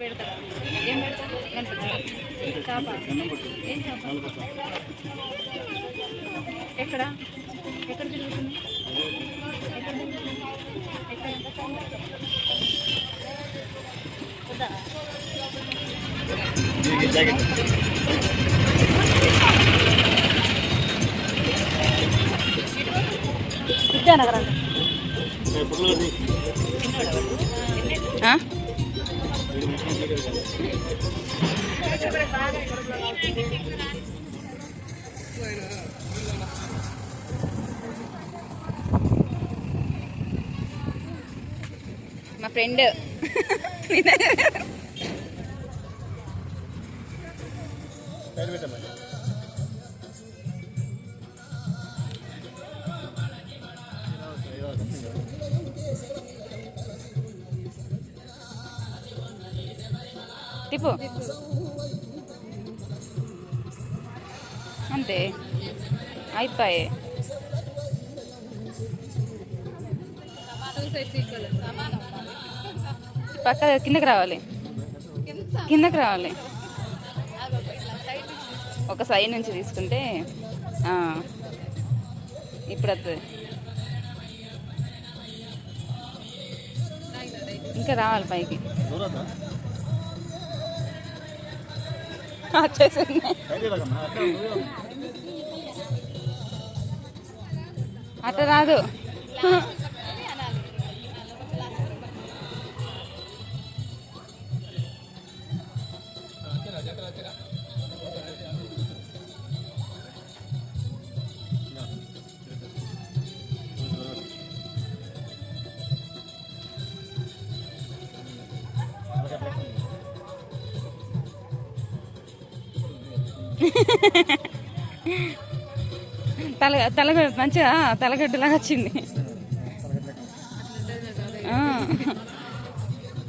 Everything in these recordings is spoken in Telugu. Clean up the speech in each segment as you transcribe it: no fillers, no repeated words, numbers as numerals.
పెడతారా? ఏం పెడతారు? గణపతి చేప. ఏం చేప? ఎక్కడ ఎక్కడ తిరుగుతుంది? ఎక్కడ విద్యానగరం. మా ఫ్రెండ్ తిప్పు అంతే అయిపోయి. పక్క కిందకి రావాలి, కిందకి రావాలి. ఒక సైడ్ నుంచి తీసుకుంటే ఇప్పుడు వస్తుంది. ఇంకా రావాలి పైకి. వచ్చేసింది. అట్లా రాదు. తల మంచిగా తలగడ్డలాగా వచ్చింది.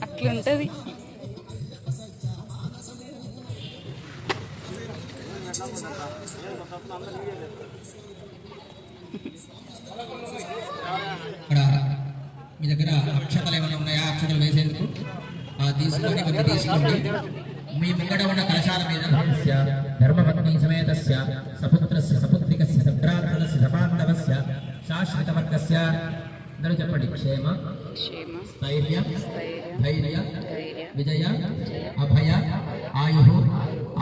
అట్లుంటది. మీ దగ్గర అక్షతలు ఏమైనా ఉన్నాయా? అక్షతలు వేసేందుకు తీసుకొని కొంచెం తీసుకోండి. మీ ముంగడ ఉన్న కలశాల మీద ధర్మపత్ని సమేతస్య సపుత్రస్య సపుత్రికస్య సభ్రాతృస్య సపాండవస్య శాశ్వతవర్గస్య అందరూ చెప్పండి. క్షేమ స్థైర్య ధైర్య విజయ అభయ ఆయు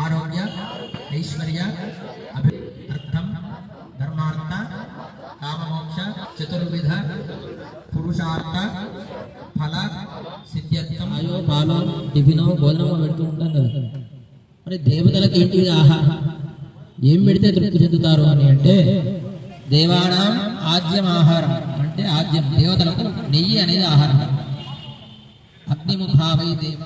ఆరోగ్య ఐశ్వర్య అర్థం ధర్మార్థ కామమోక్ష చతుర్విధ పురుషార్థ ఫల సిద్ధ్యర్థం. అయ్యో పాలు టిఫిన్ భోజనం పెడుతూ ఉంటాం కదా. మరి దేవతలకు ఏంటిది ఆహారం? ఏం పెడితే తృప్తి చెందుతారు అని అంటే దేవానాం ఆజ్యం ఆహారం అంటే ఆజ్యం దేవతలకు నెయ్యి అనేది ఆహారం. అగ్నిముఖావై దేవ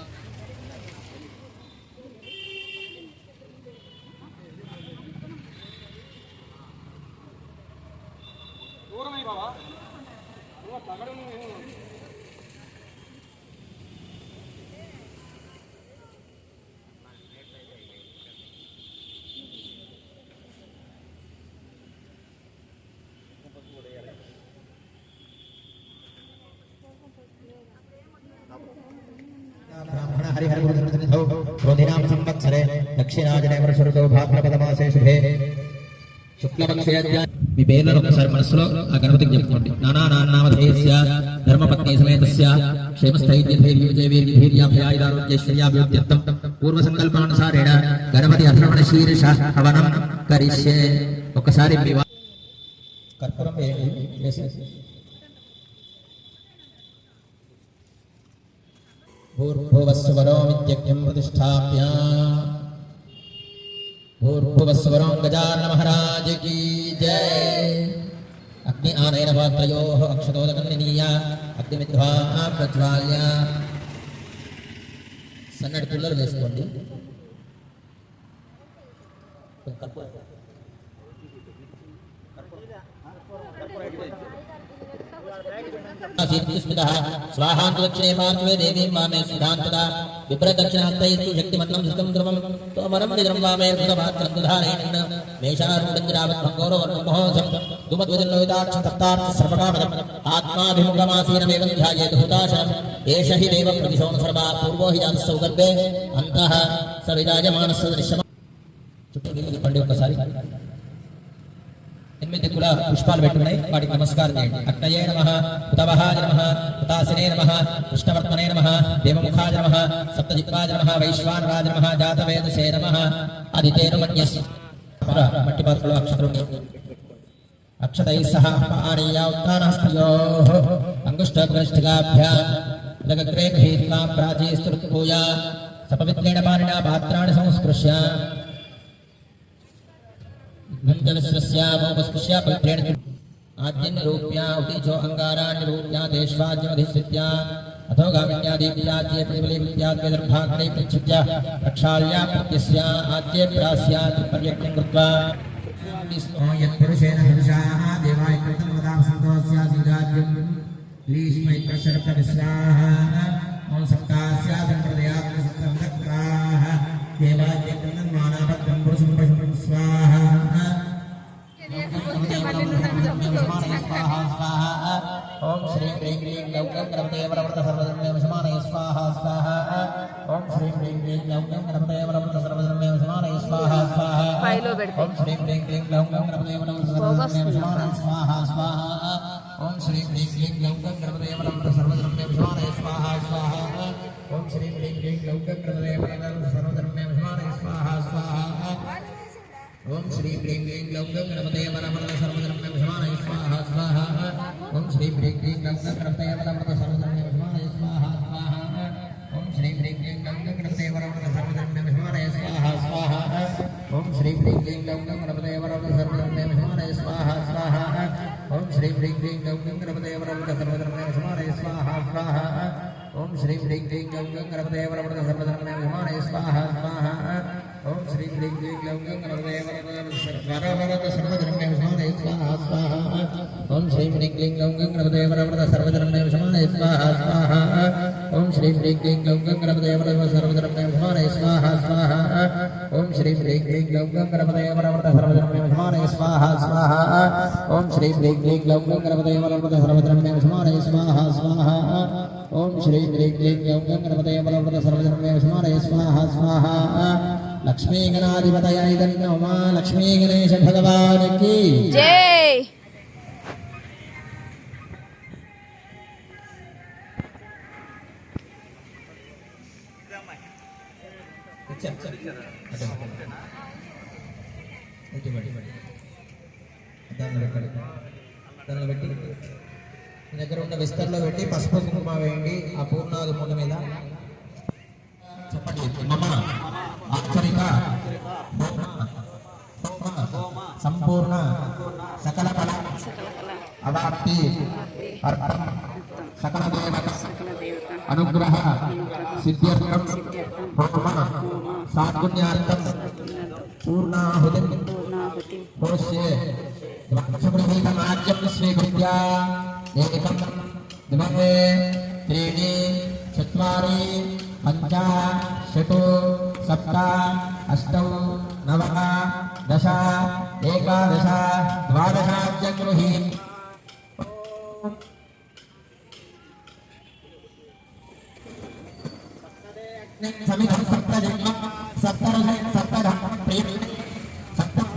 ब्राह्मण हरिहरगुरुनिधौ रोधिनां संवत्सरे दक्षिणाजने वर्षऋतौ भाद्रपदमासे शुभे शुक्लपक्षे మీ పేర్లను ఒకసారి మనసులో ఆ గణపతికి చెప్పుకోండి. నానా నానామధేయస్య ధర్మపత్ని సమేతస్య క్షేమస్థైర్య ధైర్య విజయ వీర్య ధీర్యాభయాయుధారోగ్యశ్వర్యాభ్యుత్యర్థం పూర్వ సంకల్పానుసారేణ గణపతి అర్పణ శీర్ష హవనం కరిష్యే. ఒకసారి కర్పూరం భూర్భువస్వరో విద్యజ్ఞం ప్రతిష్టాప్య भूर्भुवस्वरो गजानन महाराज की जय. अग्नि आनयन पात्रयोः अक्षतोदकन्निनीय अग्निमिध्वा प्रज्वाल्य सन्नటి పుల్లలు వేసుకోండి. स्मृतः स्वाहान्तु दक्षिणे पार्श्वे देवीं वामे सुधान्तदा विप्रदक्षिणास्तैस्तु शक्तिमन्नं धृतं ध्रुवं तोमरं निद्रं वामे सुतपात्रं दुधारयन् मेषारूढञ्जरावद्भङ्गोरवर्णमहोत्सं धूमध्वजन्लोहिताक्षं सप्तार्थं सर्वकामदम् आत्माभिमुखमासीनमेवं ध्यायेत् हुताशनम् एष हि देवप्रतिशो न सर्वा पूर्वो हि जातः सौगर्भे अन्तः स विराजमानस्य दृश्यम् పండి ఒకసారి 8 కుల పుష్పాలు పెట్టుకున్నాయి వాటికి నమస్కారం చేయండి అగ్నయే నమః ఉతవహాయ నమః ఉతాసినే నమః కృష్ణవర్తనే నమః దేవముఖాయ నమః సప్తజిహ్వాయ నమః వైశ్వానరాయ నమః జాతవేదసే నమః అదితేనుమన్యస్ మట్టి పాత్రలో అక్షతలు అక్షతైః సహ పాణీయ ఉత్తానహస్తయోః అంగుష్ఠప్రష్ఠికాభ్యాం లగగ్రే గృహీత్వా ప్రాచీస్తుర్పూజా సపవిత్రేణ పాణినా పాత్రాణి సంస్పృశ్య गन्धवस्रस्यामोपस्पृश्य पवित्रेण आद्यन्यरूप्या उदीचो अङ्गाराण्यरूप्या देश्वाद्यमधिश्रित्या अथो गामिन्यादीप्याद्ये प्रतिबलिप्याद्वेदर्भाग्ने प्रच्छिद्य प्रक्षाल्या प्रत्यस्या आद्ये प्रास्यात् पर्यक्तं कृत्वा यत्पुरुषेण पुरुषाः देवाय कृतं वदां सन्तोष्या सिद्धाद्यं लीष्मै प्रशर्पविस्वाः ओं सप्तास्या सम्प्रदयात् सप्तमदक्राः देवाय कृतं मानापत्रं पुरुषं पशुं स्वाहा ओम श्री ह्रीं क्लीं ग्लौं गं गणपते वरवरद सर्वधर्मे वशमानये स्वाहा स्वाहा ओम श्री ह्रीं क्लीं ग्लौं गं गणपते वरवरद सर्वधर्मे वशमानये स्वाहा स्वाहा ओम श्री ह्रीं क्लीं ग्लौं गं गणपते वरवरद सर्वधर्मे वशमानये स्वाहा स्वाहा ओम श्री ह्रीं क्लीं ग्लौं गं गणपते वरवरद सर्वधर्मे वशमानये स्वाहा स्वाहा ओम श्री ह्रीं क्लीं ग्लौं गं गणपते वरवरद सर्वधर्मे वशमानये स्वाहा स्वाहा ओम श्री ह्रीं क्लीं ग्लौं गं गणपते वरवरद सर्वधर्मे वशमानये स्वाहा स्वाहा ओम श्री ह्रीं क्लीं ग्लौं गं गणपते वरवरद सर्वधर्मे वशमानये स्वाहा स्वाहा ओम श्री ह्रीं क्लीं ग्लौं गं गणपते वरवरद सर्वधर्मे वशमानये स्वाहा स्वाहा ओम श्री ह्रीं क्लीं ग्लौं गं गणपते वरवरद सर्वधर्मे वशमानये स्वाहा स्वाहा ओम श्री ह्रीं क्लीं ग्लौं गं गणपते वरवरद सर्वधर्मे वशमानये स्वाहा स्वाहा ओम श्री ह्रीं क्लीं ग्लौं गं गणपते वरवरद सर्वधर्मे वशमानये स्वाहा स्वाहा ओम श्री ह्रीं क्लीं ग्लौं गं गणपते वरवरद सर्वधर्मे वशमानये स्वाहा स्वाहा ओम श्री ह्रीं क्लीं ग्लौं गं गणपते वरवरद सर्वधर्मे वशमानये स्वाहा स्वाहा ओम श्री ह्रीं क्लीं ग्लौं गं गणपते वरवरद सर्वधर्मे वशमानये स्वाहा स्वाहा ओम श्री ह्रीं क्लीं ग्लौं गं गणपते वरवरद सर्वधर्मे वशमानये स्वाहा स्वाहा ओम श्री ह्रीं क्लीं ग्लौं गं गणपते वरवरद सर्वधर्मे वशमानये स्वाहा स्वाहा ओम श्री ह्रीं क्लीं ग्लौं गं गणपते वरवरद सर्वधर्मे वशमानये स्वाहा स्वाहा लक्ष्मी गणाधिपतये नमः लक्ष्मी गणेश भगवान की जय। దగ్గర ఉన్న విస్తరలో పెట్టి పసుపు కుంకుమ వేయండి ఆ పూర్ణాది మూల మీద చెప్పండి మమ అక్షరిక సంపూర్ణ సకల కళ అవాప్తి అర్థం సకల దేవత అనుగ్రహ సిద్ధ్యర్థం హోమ సాత్పుణ్యార్థం పూర్ణాహుతి హోష్యే ద్రాక్షగృహీతమాజ్యం స్వీకృత్య ఏకం ద్వే త్రీణి చత్వారి పంచ షట్ సప్త అష్టౌ నవ దశ ఏకాదశ ద్వాదశాజ్యం గృహీత్ समिधं सप्तजन्म सप्तरह सप्तरह प्रेम सप्तरह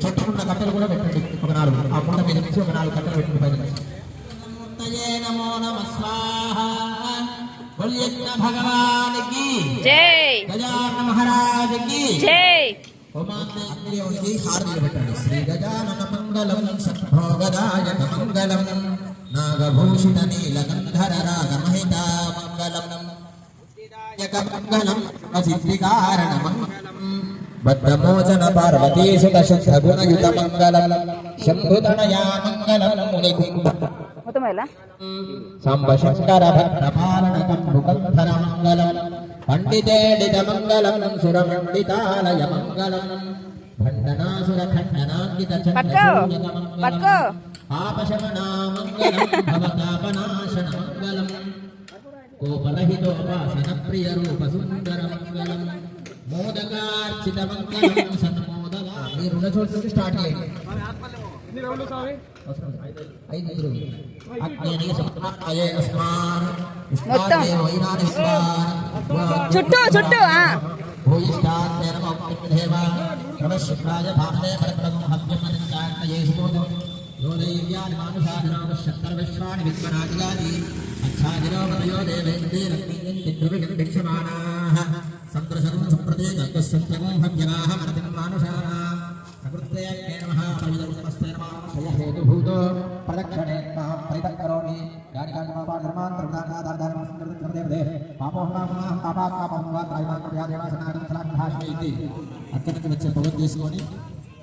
చుట్టుకున్న కట్టలు కూడా పెట్టండి ఒక 4 ఆ కుండ మీద నుంచి ఒక 4 కట్టలు పెట్టుకుని పైన నమో నమ స్వాహ बोलिए भगवान की जय। गजानन महाराज की जय। श्री गजानन मंगलम सद्भोगदायक मंगलम नागभूषित नीलकंधर रागमहिता मंगलम मंगलम सिद्धिकारण मंगलम బద్ధమోచన పార్వతీసుత శుద్ధ గుణయుత మంగళం శంభుతనయా మంగళం మునికుంభ మొత్తం ఎలా సాంబ శంకర భద్రపాలన కంబుకంధర మంగళం పండితేడిత మంగళం సురమండితాలయ మంగళం భండనాసుర ఖండనాంకిత చంద్రసూర్యక పాపశమనా మంగళం భవతాపనాశన మంగళం కోపలహితోపాసన ప్రియ రూప సుందర మంగళం మోదకార్చిత మంగళం సన్మోదగా ఈ రెండు చోట్ల స్టార్ట్ చేయండి చుట్టూ చుట్టూ ప్రదక్షిణే పరితకరోమి అక్కడికి వచ్చే పవన్ తీసుకొని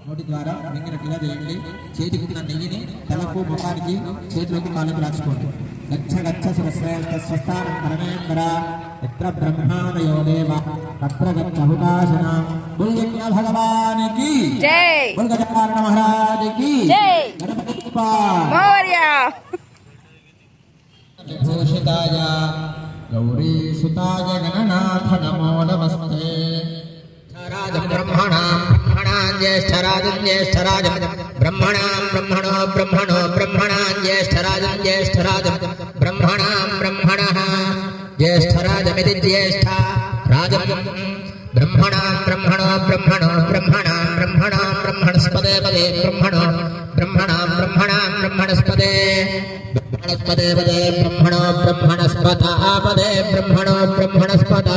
నోటి ద్వారా మింగినట్టుగా చేయండి. చేతికి ఉన్న నెయ్యిని తలకు ముఖానికి చేతులకు కాళ్ళకు రాసుకోండి. గచ్చ గచ్చ సుశ్రేష్ఠ స్వస్థానం పరమేంద్ర ఎత్ర బ్రహ్మాదయో దేవ తత్ర గచ్చ హుతాశన బుల్యజ్ఞ భగవానికి జై బుల్గజారణ మహారాజుకి జై గణపతి మౌర్య భూషితాయ గౌరీ సుతాయ గణనాథ నమో నమస్తే. రాజం బ్రహ్మణాం బ్రహ్మణాం జ్యేష్ఠరాజం జ్యేష్ఠరాజం బ్రహ్మణాం బ్రహ్మణో బ్రహ్మణో బ్రహ్మణాం జ్యేష్ఠరాజం జ్యేష్ఠరాజం బ్రహ్మణాం బ్రహ్మణః జ్యేష్ఠరాజమితి జ్యేష్ఠ రాజం బ్రహ్మణాం బ్రహ్మణో బ్రహ్మణో బ్రహ్మణాం బ్రహ్మణాం బ్రహ్మణస్పదే పదే బ్రహ్మణో బ్రహ్మణాం బ్రహ్మణాం బ్రహ్మణస్పదే బ్రహ్మణస్పదే పదే బ్రహ్మణో బ్రహ్మణస్పద ఆపదే బ్రహ్మణో బ్రహ్మణస్పద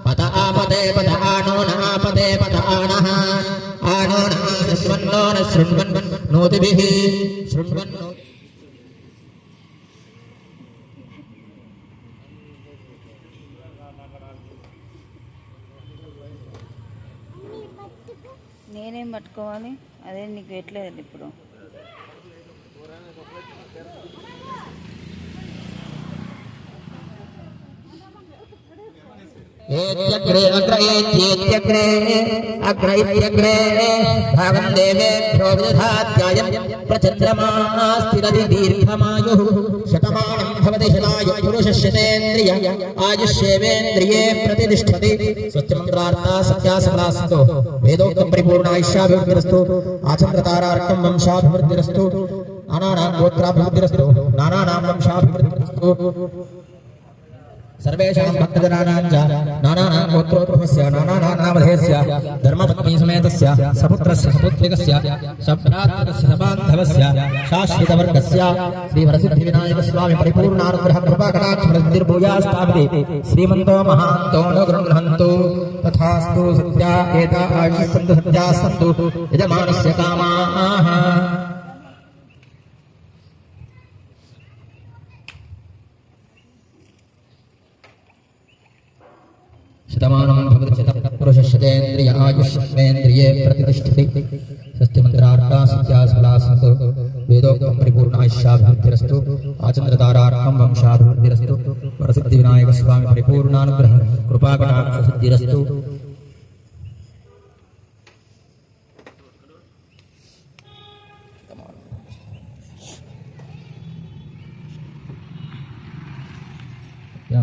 పద ఆపదే పద ఆనో నాపదే పద ఆనః ఆనో శృణ్వన్నో న శృణ్వన్ నోతిభిః శృణ్వన్నో. నేనేం పట్టుకోవాలి అదే నీకు ఎట్లేదు ఇప్పుడు ఏత్యగ్రే అగ్రయేత్యేత్యగ్రే అగ్రైత్యగ్రే భాగం దేవేభ్యో విదధాత్యాయం ప్రచంద్రమాస్థిరతి దీర్ఘమాయుః శతమానం భవతి శతాయు పురుషశతేంద్రియ ఆయుష్యేవేంద్రియే ప్రతిష్ఠతి. స్వస్తిమంత్రార్థా సత్యాసఫలాస్తు వేదోక్తం పరిపూర్ణాయుష్యాభివృద్ధిరస్తు ఆచంద్రతారార్కం వంశాభివృద్ధిరస్తు నానానాం గోత్రాభివృద్ధిరస్తు నానానాం వంశాభివృద్ధిరస్తు सर्वेषां भक्तजनानां च नानानां गोत्रोद्भवस्य नानानां नामधेयस्य धर्मपत्नी समेतस्य सपुत्रस्य सपुत्रिकस्य सभ्रातृकस्य सबान्धवस्य शाश्वतवर्गस्य श्रीवरसिद्धिविनायकस्वामी परिपूर्णानुग्रह कृपाकटाक्षप्रसिद्धिर्भूयास्ताभिः श्रीमन्तो महान्तो नो गृह्णन्तु तथास्तु. सत्या एता आयुः सन्तु सत्याः सन्तु यजमानस्य कामाः. शतमानं भवति शतपुरुषशतेन्द्रिय आयुष्येन्द्रिये प्रतिष्ठति. स्वस्तिमन्त्रार्था सत्यासफलास्तु वेदोक्तं परिपूर्णायुष्याभिवृद्धिरस्तु आचन्द्रतारार्कं वंशाभिवृद्धिरस्तु वरसिद्धिविनायकस्वामी परिपूर्णानुग्रह कृपाकटाक्षसिद्धिरस्तु.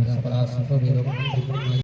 सफलास्तु वेदोक्तं